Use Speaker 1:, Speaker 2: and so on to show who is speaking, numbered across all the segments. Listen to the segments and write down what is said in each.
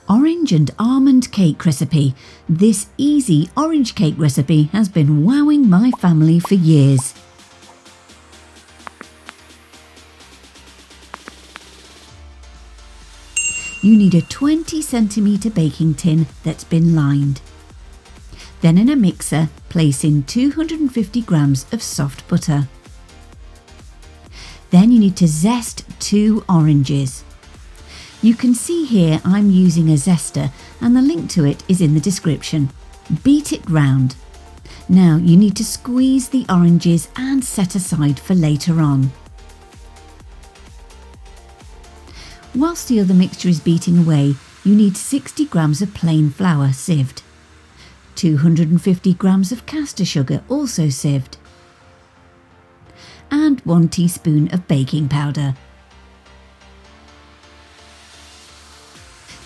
Speaker 1: Orange and almond cake recipe. This easy orange cake recipe has been wowing my family for years. You need a 20cm baking tin that's been lined. Then in a mixer, place in 250 grams of soft butter. Then you need to zest 2 oranges. You can see here I'm using a zester and the link to it is in the description. Beat it round. Now you need to squeeze the oranges and set aside for later on. Whilst the other mixture is beating away, you need 60 grams of plain flour sieved, 250 grams of caster sugar also sieved, and 1 teaspoon of baking powder.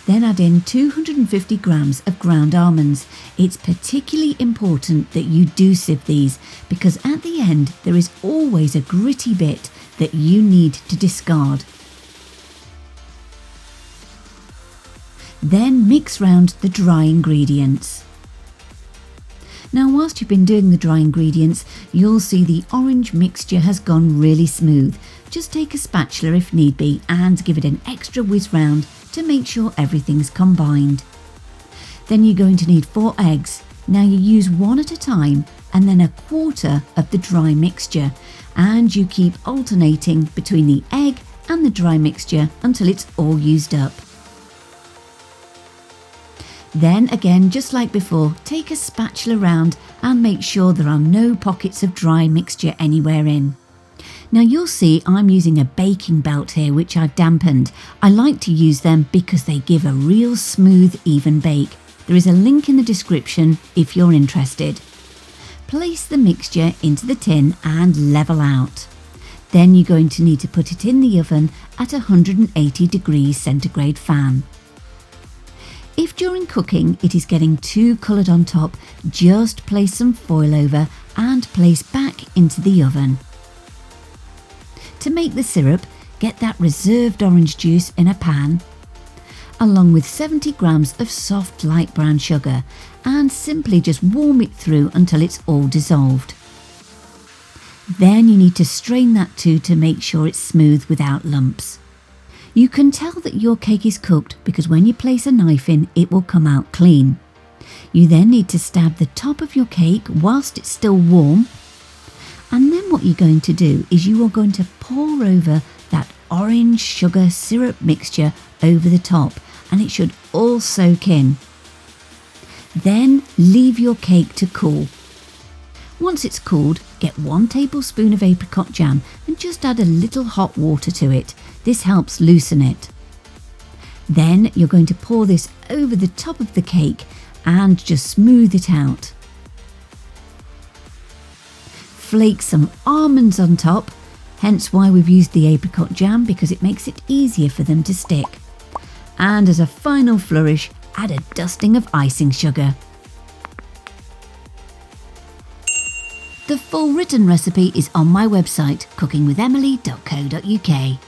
Speaker 1: Then add in 250 grams of ground almonds. It's particularly important that you do sieve these because at the end there is always a gritty bit that you need to discard. Then mix round the dry ingredients. Now whilst you've been doing the dry ingredients, you'll see the orange mixture has gone really smooth. Just take a spatula if need be and give it an extra whiz round to make sure everything's combined. Then you're going to need 4 eggs. Now you use 1 at a time and then 1/4 of the dry mixture, and you keep alternating between the egg and the dry mixture until it's all used up. Then again, just like before, take a spatula round and make sure there are no pockets of dry mixture anywhere in. Now you'll see I'm using a baking belt here which I've dampened. I like to use them because they give a real smooth, even bake. There is a link in the description if you're interested. Place the mixture into the tin and level out. Then you're going to need to put it in the oven at 180 degrees centigrade fan. If during cooking it is getting too coloured on top, just place some foil over and place back into the oven. To make the syrup, get that reserved orange juice in a pan, along with 70 grams of soft light brown sugar, and simply just warm it through until it's all dissolved. Then you need to strain that too to make sure it's smooth without lumps. You can tell that your cake is cooked because when you place a knife in, it will come out clean. You then need to stab the top of your cake whilst it's still warm. And then what you're going to do is you are going to pour over that orange sugar syrup mixture over the top, and it should all soak in. Then leave your cake to cool. Once it's cooled, get 1 tablespoon of apricot jam and just add a little hot water to it. This helps loosen it. Then you're going to pour this over the top of the cake and just smooth it out. Flake some almonds on top, hence why we've used the apricot jam, because it makes it easier for them to stick. And as a final flourish, add a dusting of icing sugar. The full written recipe is on my website, cookingwithemily.co.uk.